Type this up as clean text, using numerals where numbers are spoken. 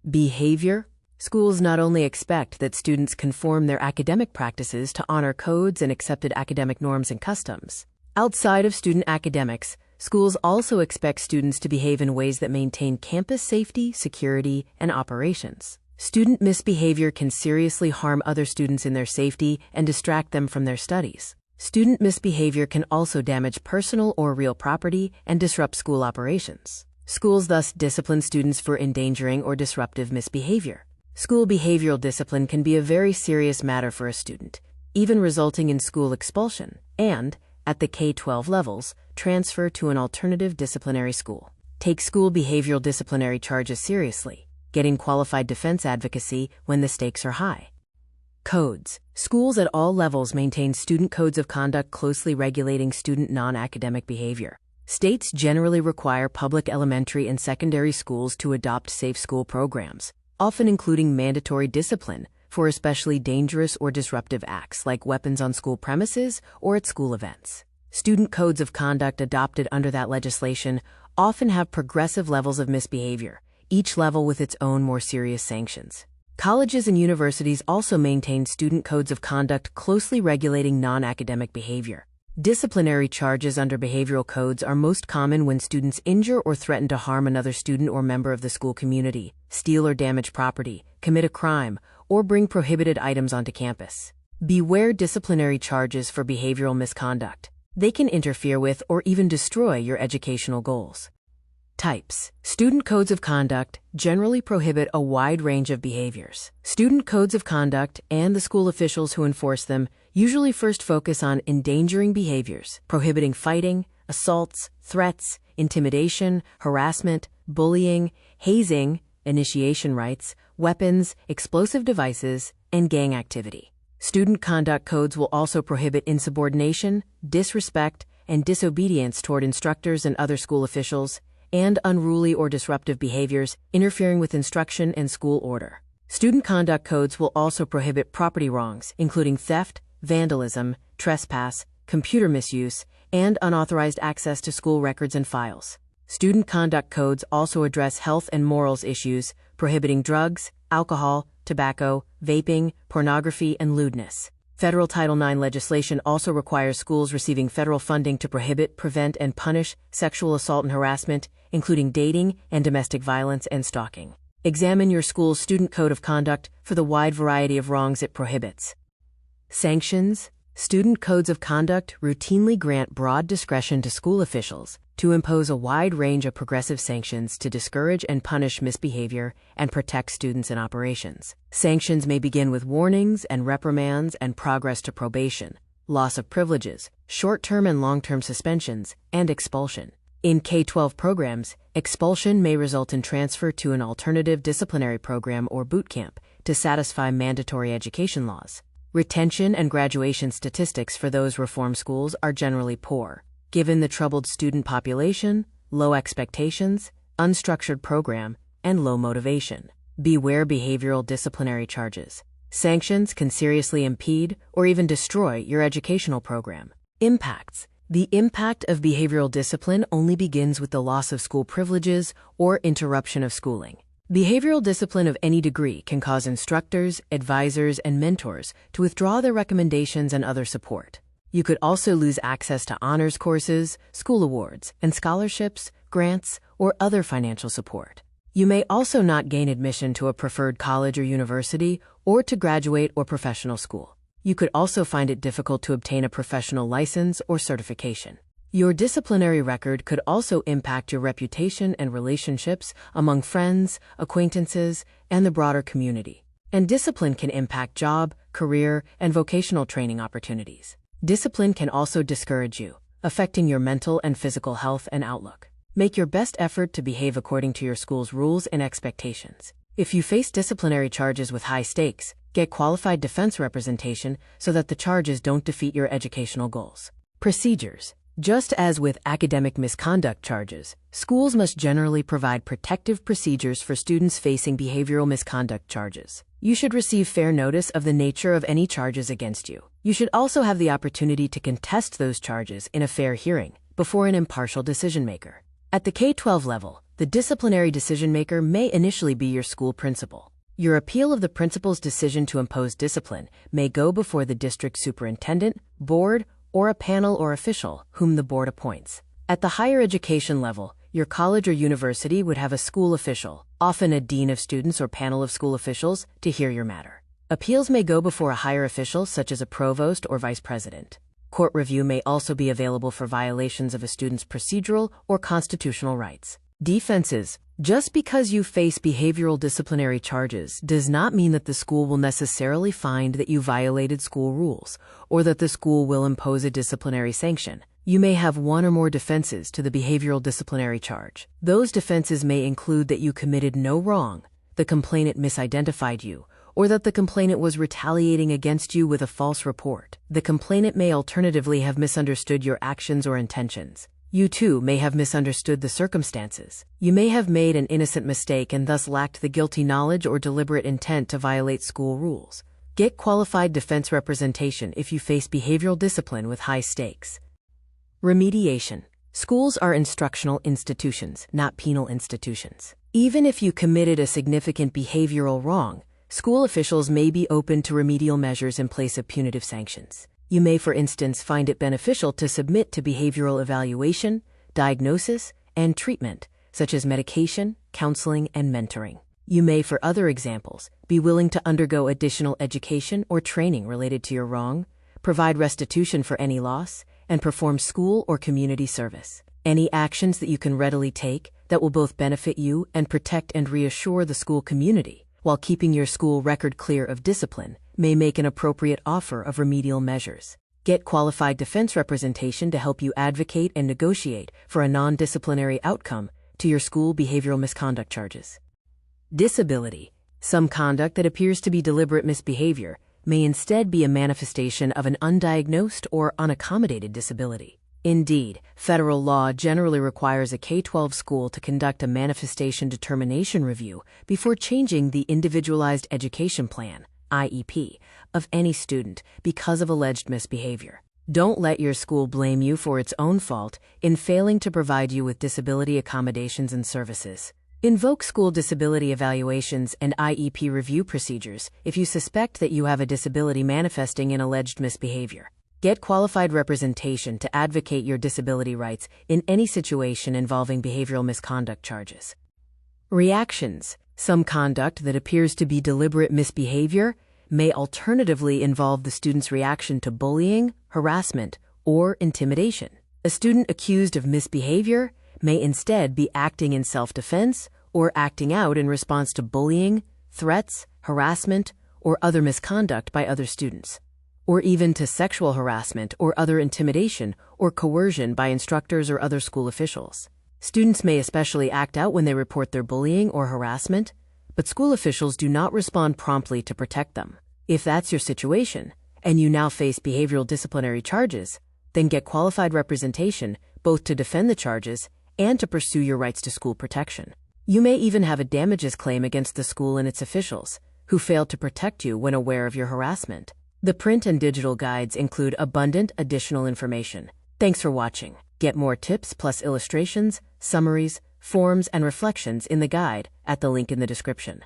Behavior. Schools not only expect that students conform their academic practices to honor codes and accepted academic norms and customs. Outside of student academics, schools also expect students to behave in ways that maintain campus safety, security, and operations. Student misbehavior can seriously harm other students in their safety and distract them from their studies. Student misbehavior can also damage personal or real property and disrupt school operations. Schools thus discipline students for endangering or disruptive misbehavior. School behavioral discipline can be a very serious matter for a student, even resulting in school expulsion and, at the K-12 levels, transfer to an alternative disciplinary school. Take school behavioral disciplinary charges seriously, getting qualified defense advocacy when the stakes are high. Codes. Schools at all levels maintain student codes of conduct closely regulating student non-academic behavior. States generally require public elementary and secondary schools to adopt safe school programs, often including mandatory discipline for especially dangerous or disruptive acts like weapons on school premises or at school events. Student codes of conduct adopted under that legislation often have progressive levels of misbehavior, each level with its own more serious sanctions. Colleges and universities also maintain student codes of conduct closely regulating non-academic behavior. Disciplinary charges under behavioral codes are most common when students injure or threaten to harm another student or member of the school community, steal or damage property, commit a crime, or bring prohibited items onto campus. Beware disciplinary charges for behavioral misconduct. They can interfere with or even destroy your educational goals. Types. Student codes of conduct generally prohibit a wide range of behaviors. Student codes of conduct and the school officials who enforce them usually first focus on endangering behaviors, prohibiting fighting, assaults, threats, intimidation, harassment, bullying, hazing, initiation rites, weapons, explosive devices, and gang activity. Student conduct codes will also prohibit insubordination, disrespect, and disobedience toward instructors and other school officials, and unruly or disruptive behaviors interfering with instruction and school order. Student conduct codes will also prohibit property wrongs, including theft, vandalism, trespass, computer misuse, and unauthorized access to school records and files. Student conduct codes also address health and morals issues, prohibiting drugs, alcohol, tobacco, vaping, pornography, and lewdness. Federal Title IX legislation also requires schools receiving federal funding to prohibit, prevent, and punish sexual assault and harassment, including dating and domestic violence and stalking. Examine your school's student code of conduct for the wide variety of wrongs it prohibits. Sanctions. Student codes of conduct routinely grant broad discretion to school officials to impose a wide range of progressive sanctions to discourage and punish misbehavior and protect students in operations. Sanctions may begin with warnings and reprimands and progress to probation, loss of privileges, short-term and long-term suspensions, and expulsion. In K-12 programs, expulsion may result in transfer to an alternative disciplinary program or boot camp to satisfy mandatory education laws. Retention and graduation statistics for those reform schools are generally poor, given the troubled student population, low expectations, unstructured program, and low motivation. Beware behavioral disciplinary charges. Sanctions can seriously impede or even destroy your educational program. Impacts. The impact of behavioral discipline only begins with the loss of school privileges or interruption of schooling. Behavioral discipline of any degree can cause instructors, advisors, and mentors to withdraw their recommendations and other support. You could also lose access to honors courses, school awards, and scholarships, grants, or other financial support. You may also not gain admission to a preferred college or university or to graduate or professional school. You could also find it difficult to obtain a professional license or certification. Your disciplinary record could also impact your reputation and relationships among friends, acquaintances, and the broader community. And discipline can impact job, career, and vocational training opportunities. Discipline can also discourage you, affecting your mental and physical health and outlook. Make your best effort to behave according to your school's rules and expectations. If you face disciplinary charges with high stakes, get qualified defense representation so that the charges don't defeat your educational goals. Procedures. Just as with academic misconduct charges, schools must generally provide protective procedures for students facing behavioral misconduct charges. You should receive fair notice of the nature of any charges against you. You should also have the opportunity to contest those charges in a fair hearing before an impartial decision maker. At the K-12 level, The disciplinary decision-maker may initially be your school principal. Your appeal of the principal's decision to impose discipline may go before the district superintendent, board, or a panel or official whom the board appoints. At the higher education level, your college or university would have a school official, often a dean of students or panel of school officials, to hear your matter. Appeals may go before a higher official such as a provost or vice president. Court review may also be available for violations of a student's procedural or constitutional rights. Defenses. Just because you face behavioral disciplinary charges does not mean that the school will necessarily find that you violated school rules or that the school will impose a disciplinary sanction. You may have one or more defenses to the behavioral disciplinary charge. Those defenses may include that you committed no wrong, the complainant misidentified you, or that the complainant was retaliating against you with a false report. The complainant may alternatively have misunderstood your actions or intentions. You too may have misunderstood the circumstances. You may have made an innocent mistake and thus lacked the guilty knowledge or deliberate intent to violate school rules. Get qualified defense representation if you face behavioral discipline with high stakes. Remediation. Schools are instructional institutions, not penal institutions. Even if you committed a significant behavioral wrong, school officials may be open to remedial measures in place of punitive sanctions. You may, for instance, find it beneficial to submit to behavioral evaluation, diagnosis, and treatment, such as medication, counseling, and mentoring. You may, for other examples, be willing to undergo additional education or training related to your wrong, provide restitution for any loss, and perform school or community service. Any actions that you can readily take that will both benefit you and protect and reassure the school community, while keeping your school record clear of discipline, may make an appropriate offer of remedial measures. Get qualified defense representation to help you advocate and negotiate for a non-disciplinary outcome to your school behavioral misconduct charges. Disability. Some conduct that appears to be deliberate misbehavior may instead be a manifestation of an undiagnosed or unaccommodated disability. Indeed, federal law generally requires a K-12 school to conduct a manifestation determination review before changing the Individualized Education Plan, IEP, of any student because of alleged misbehavior. Don't let your school blame you for its own fault in failing to provide you with disability accommodations and services. Invoke school disability evaluations and IEP review procedures if you suspect that you have a disability manifesting in alleged misbehavior. Get qualified representation to advocate your disability rights in any situation involving behavioral misconduct charges. Reactions. Some conduct that appears to be deliberate misbehavior may alternatively involve the student's reaction to bullying, harassment, or intimidation. A student accused of misbehavior may instead be acting in self-defense or acting out in response to bullying, threats, harassment, or other misconduct by other students, or even to sexual harassment or other intimidation or coercion by instructors or other school officials. Students may especially act out when they report their bullying or harassment, but school officials do not respond promptly to protect them. If that's your situation, and you now face behavioral disciplinary charges, then get qualified representation both to defend the charges and to pursue your rights to school protection. You may even have a damages claim against the school and its officials, who failed to protect you when aware of your harassment. The print and digital guides include abundant additional information. Thanks for watching. Get more tips plus illustrations, summaries, forms, and reflections in the guide at the link in the description.